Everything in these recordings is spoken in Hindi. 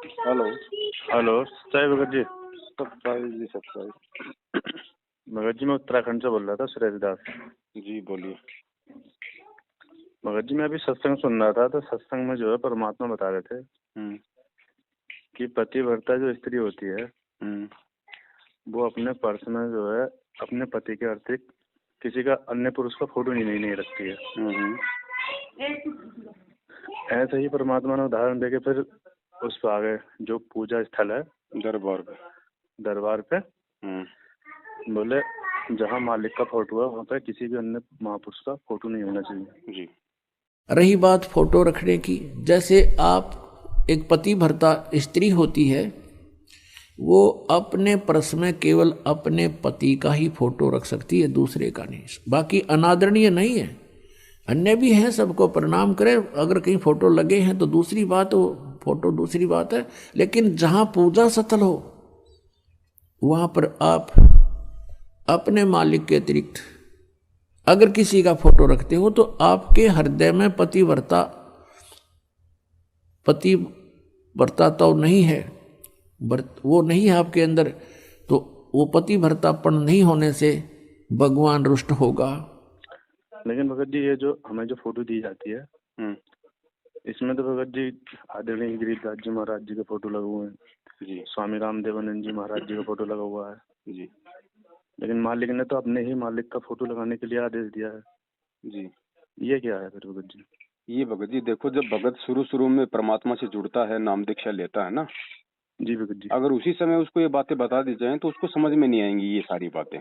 हेलो। हेलो सच्चाई भगत जी। सच्चाई जी, सच्चाई। भगत जी मैं उत्तराखंड से बोल रहा था, सुरेश दास। जी बोलिए। भगत जी मैं अभी सत्संग सुन रहा था, तो सत्संग में जो है परमात्मा बता रहे थे कि पतिव्रता जो स्त्री होती है वो अपने पर्स में जो है अपने पति के अतिरिक्त किसी का अन्य पुरुष का फोटो नहीं रखती है। ऐसे ही परमात्मा ने उदाहरण देके फिर उस पर आगे जो पूजा स्थल है दरबार पे बोले जहाँ मालिक का फोटो है वहाँ पे किसी भी अन्य महापुरुष का फोटो नहीं होना चाहिए। जी। रही बात फोटो रखने की, जैसे आप एक पति भर्ता स्त्री होती है, वो अपने पर्स में केवल अपने पति का ही फोटो रख सकती है, दूसरे का नहीं। बाकी अनादरणीय नहीं है, अन्य भी हैं, सबको प्रणाम करें। अगर कहीं फोटो लगे हैं तो दूसरी बात, वो फोटो दूसरी बात है। लेकिन जहां पूजा स्थल हो वहां पर आप अपने मालिक के अतिरिक्त अगर किसी का फोटो रखते हो तो आपके हृदय में पतिव्रता तो नहीं है, वो नहीं है आपके अंदर, तो वो पतिव्रतापन नहीं होने से भगवान रुष्ट होगा। लेकिन भगत जी ये जो हमें जो फोटो दी जाती है इसमें तो भगत जी आदरणीय गिरिराज जी महाराज जी के फोटो लगे हुए हैं जी, स्वामी रामदेवानंद जी महाराज जी का फोटो लगा हुआ है जी। लेकिन मालिक ने तो अपने ही मालिक का फोटो लगाने के लिए आदेश दिया है जी। ये क्या है फिर भगत जी? ये भगत जी देखो, जब भगत शुरू में परमात्मा से जुड़ता है, नाम दीक्षा लेता है ना जी भगत जी, अगर उसी समय उसको ये बातें बता दी जाएं तो उसको समझ में नहीं आएंगी ये सारी बातें।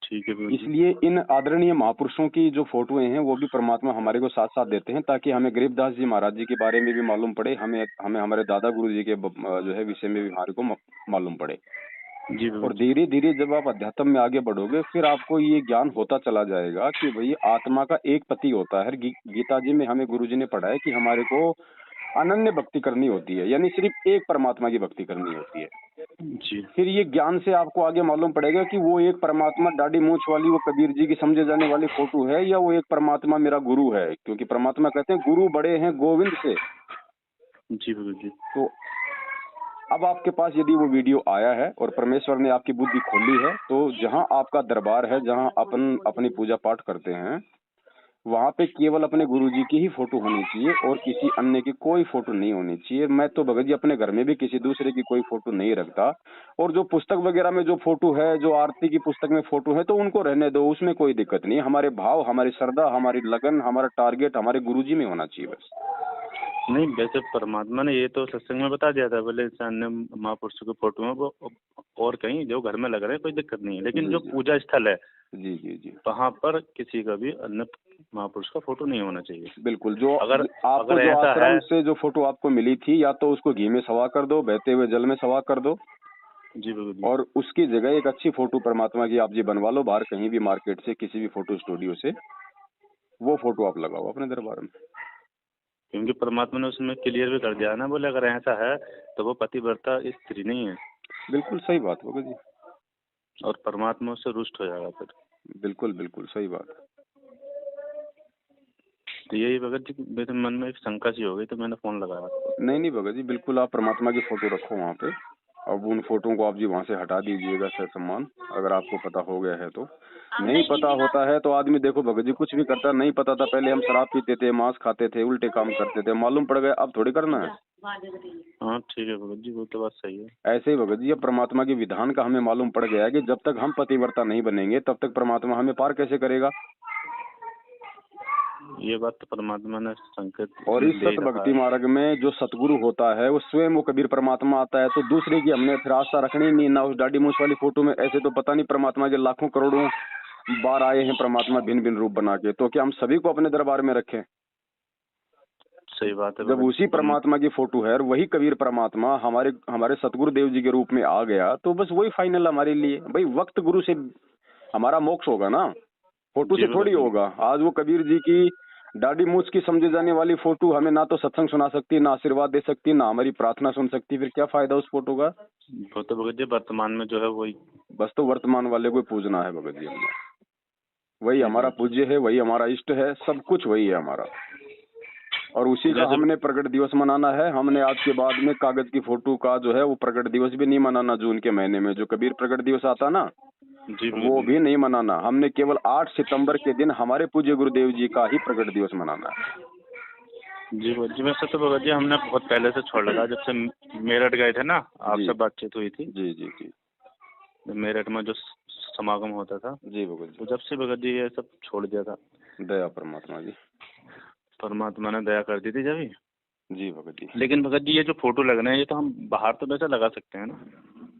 ठीक है भगत जी। इसलिए इन आदरणीय महापुरुषों की जो फोटोएं हैं वो भी परमात्मा हमारे को साथ साथ देते हैं, ताकि हमें गरीबदास जी महाराज जी के बारे में भी मालूम पड़े, हमें हमारे दादा गुरु जी के जो है विषय में भी हमारे को मालूम पड़े जी। और धीरे धीरे जब आप अध्यात्म में आगे बढ़ोगे फिर आपको ये ज्ञान होता चला जाएगा कि भाई आत्मा का एक पति होता है। गीता जी में हमें गुरु जी ने पढ़ाया कि हमारे को अनन्य भक्ति करनी होती है, यानी सिर्फ एक परमात्मा की भक्ति करनी होती है जी। फिर ये ज्ञान से आपको आगे मालूम पड़ेगा कि वो एक परमात्मा दाढ़ी मूंछ वाली वो कबीर जी की समझे जाने वाली फोटो है या वो एक परमात्मा मेरा गुरु है, क्योंकि परमात्मा कहते हैं गुरु बड़े हैं गोविंद से। जी भगत जी। तो अब आपके पास यदि वो वीडियो आया है और परमेश्वर ने आपकी बुद्धि खोली है तो जहां आपका दरबार है, जहां अपन अपनी पूजा पाठ करते हैं, वहां पे केवल अपने गुरुजी की ही फोटो होनी चाहिए और किसी अन्य की कोई फोटो नहीं होनी चाहिए। मैं तो भगत जी अपने घर में भी किसी दूसरे की कोई फोटो नहीं रखता। और जो पुस्तक वगैरह में जो फोटो है, जो आरती की पुस्तक में फोटो है, तो उनको रहने दो, उसमें कोई दिक्कत नहीं। हमारे भाव, हमारी श्रद्धा, हमारी लगन, हमारा टारगेट हमारे गुरुजी में होना चाहिए बस। नहीं, वैसे परमात्मा ने ये तो सत्संग में बता दिया था, बोले अन्य महापुरुषों के फोटो में वो और कहीं जो घर में लग रहे हैं कोई दिक्कत नहीं है, लेकिन जो पूजा स्थल है जी जी जी वहाँ पर किसी का भी अन्य महापुरुष का फोटो नहीं होना चाहिए। बिल्कुल। जो अगर आपको जो ऐसा आश्रम है से जो फोटो आपको मिली थी, या तो उसको घी में सवा कर दो, बहते हुए जल में सवा कर दो जी बिल्कुल जी। और उसकी जगह एक अच्छी फोटो परमात्मा की आप जी बनवा लो, बाहर कहीं भी मार्केट से किसी भी फोटो स्टूडियो से वो फोटो आप लगाओ अपने दरबार में। क्योंकि परमात्मा ने उसमें क्लियर भी कर दिया ना, बोले अगर ऐसा है तो वो पतिव्रता स्त्री नहीं है। बिल्कुल सही बात होगा जी। और परमात्मा उससे रुष्ट हो जाएगा फिर। बिल्कुल बिल्कुल सही बात। तो यही भगत जी मेरे मन में एक शंका सी हो गई, तो मैंने फोन लगाया। नहीं भगत जी, बिल्कुल आप परमात्मा की फोटो रखो वहाँ पे। अब उन फोटो को आप जी वहाँ से हटा दीजिएगा सम्मान, अगर आपको पता हो गया है तो। नहीं पता होता है तो आदमी देखो भगत जी कुछ भी करता, नहीं पता था पहले हम शराब पीते थे, मांस खाते थे, उल्टे काम करते थे, मालूम पड़ गया अब थोड़ी करना है। हाँ ठीक है भगत जी, वो तो बात सही है। ऐसे ही भगत जी अब परमात्मा के विधान का हमें मालूम पड़ गया है कि जब तक हम पतिव्रता नहीं बनेंगे तब तक परमात्मा हमें पार कैसे करेगा। ये बात तो परमात्मा ने संकेत। और इस सत भक्ति मार्ग में जो सतगुरु होता है वो स्वयं वो कबीर परमात्मा आता है, तो दूसरे की हमने फिर आशा रखनी नहीं ना। उस दाढ़ी मूंछ वाली फोटो में ऐसे तो पता नहीं परमात्मा के लाखों करोड़ों बार आए हैं परमात्मा भिन्न भिन्न रूप बना के, तो क्या हम सभी को अपने दरबार में रखें? सही बात है। जब उसी परमात्मा की फोटो है और वही कबीर परमात्मा हमारे सतगुरु देव जी के रूप में आ गया, तो बस वही फाइनल हमारे लिए। भाई वक्त गुरु से हमारा मोक्ष होगा ना, फोटो से थोड़ी होगा। आज वो कबीर जी की दाढ़ी मूछ की समझे जाने वाली फोटो हमें ना तो सत्संग सुना सकती, ना आशीर्वाद दे सकती, ना हमारी प्रार्थना सुन सकती, फिर क्या फायदा उस फोटो का। वो तो भगत जी वर्तमान में जो है वही, बस तो वर्तमान वाले को पूजना है भगत जी हमने। वही हमारा पूज्य है, वही हमारा इष्ट है, सब कुछ वही है हमारा। और उसी का हमने प्रकट दिवस मनाना है। हमने आज के बाद में कागज की फोटो का जो है वो प्रकट दिवस भी नहीं मनाना। जून के महीने में जो कबीर प्रकट दिवस आता ना जी वो भी नहीं मनाना। हमने केवल 8 सितंबर के दिन हमारे पूज्य गुरुदेव जी का ही प्रकट दिवस मनाना है। जी भगत जी, वैसे तो भगत जी हमने बहुत पहले से छोड़ लगा, जब से मेरठ गए थे ना, आपसे बातचीत हुई थी। जी जी जी। मेरठ में जो समागम होता था जी भगत जी, तो जब से भगत जी ये सब छोड़ दिया था। दया परमात्मा जी, परमात्मा ने दया कर दी थी जब ही। जी भगत जी। लेकिन भगत जी ये जो फोटो लगना है ये तो हम बाहर तो वैसे लगा सकते हैं ना।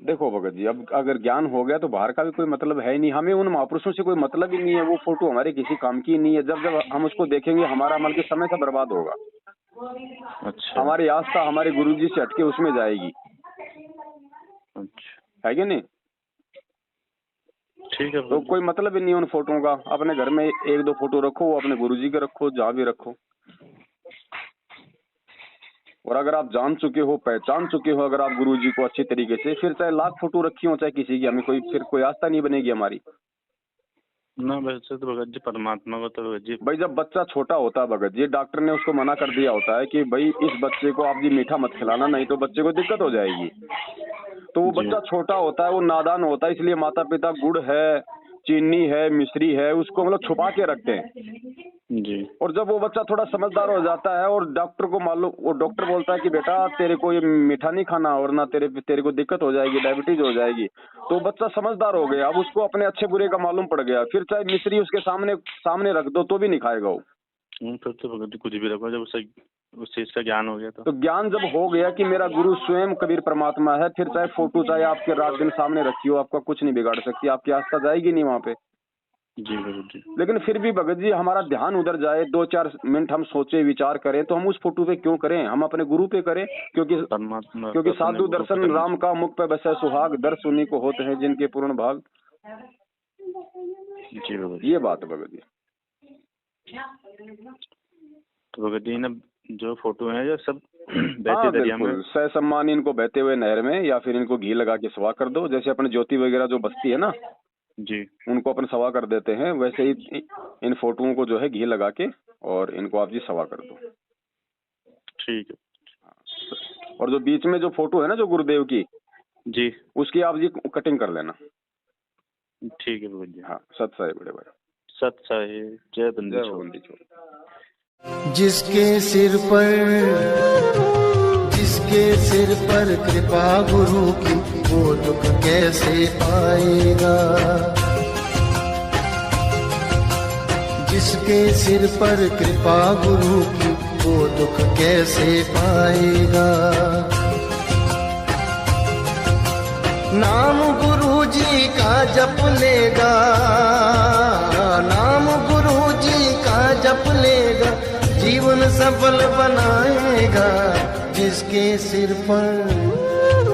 देखो भगत जी, अब अगर ज्ञान हो गया तो बाहर का भी कोई मतलब है ही नहीं। हमें उन महापुरुषों से कोई मतलब ही नहीं है। वो फोटो हमारे किसी काम की नहीं है। जब जब हम उसको देखेंगे हमारा अमल के समय का बर्बाद होगा। अच्छा। हमारी आस्था हमारे गुरुजी से हटके उसमें जाएगी। अच्छा, है कि नहीं? ठीक है। तो कोई मतलब ही नहीं उन फोटो का। अपने घर में 1-2 फोटो रखो, वो अपने गुरुजी के रखो, जहाँ भी रखो। और अगर आप जान चुके हो, पहचान चुके हो अगर आप गुरुजी को अच्छी तरीके से, फिर चाहे लाख फोटो रखी हो चाहे किसी की, हमें फिर कोई आस्था नहीं बनेगी हमारी ना। वैसे तो भगत जी परमात्मा को तो भगत जी, भाई जब बच्चा छोटा होता है भगत जी, डॉक्टर ने उसको मना कर दिया होता है कि भाई इस बच्चे को आप जी मीठा मत खिलाना, नहीं तो बच्चे को दिक्कत हो जाएगी। तो वो बच्चा छोटा होता है, वो नादान होता है, इसलिए माता पिता गुड़ है, चीनी है, मिश्री है, उसको मतलब छुपा के रखते हैं जी। और जब वो बच्चा थोड़ा समझदार हो जाता है और डॉक्टर को मालूम, वो डॉक्टर बोलता है कि बेटा तेरे को ये मीठा नहीं खाना और ना तेरे को दिक्कत हो जाएगी, डायबिटीज हो जाएगी। तो बच्चा समझदार हो गया, अब उसको अपने अच्छे बुरे का मालूम पड़ गया। फिर चाहे मिश्री उसके सामने रख दो तो भी नहीं खाएगा वो। फिर तो भगत जी कुछ भी रखो, जब उसे उस चीज का ज्ञान हो गया तो ज्ञान जब हो गया कि मेरा गुरु स्वयं कबीर परमात्मा है, फिर चाहे फोटो चाहे आपके रात दिन सामने रखी हो, आपका कुछ नहीं बिगाड़ सकती, आपकी आस्था जाएगी नहीं वहाँ पे। जी भगत जी। लेकिन फिर भी भगत जी हमारा ध्यान उधर जाए, 2-4 मिनट हम सोचे विचार करें, तो हम उस फोटो पे क्यों करें? हम अपने गुरु पे करें। क्योंकि साधु दर्शन राम का मुख पे बसे सुहाग, दर्श उन्हीं को होते हैं जिनके पूर्ण भाग। जी भगत, ये बात भगत जी। तो भगत जी ने जो फोटो है ये सब बहते दरिया में, सह सम्मान इनको बहते हुए नहर में, या फिर इनको घी लगा के सवा कर दो। जैसे अपने ज्योति वगैरह जो बचती है ना जी, उनको अपन सवा कर देते हैं, वैसे ही इन फोटोओं को जो है घी लगा के और इनको आप जी सवा कर दो। ठीक है। और जो बीच में जो फोटो है ना जो गुरुदेव की जी, उसकी आप जी कटिंग कर लेना। ठीक है भगत जी। हाँ, सत साहिब बड़े भाई, सत साहिब। जय बंदी छोड़। जिसके सिर पर कृपा गुरु की, वो दुख कैसे पाएगा? जिसके सिर पर कृपा गुरु की, वो दुख कैसे पाएगा? नाम गुरु जी का जप लेगा, नाम गुरु जी का जप लेगा, जीवन सफल बनाएगा। जिसके सिर पर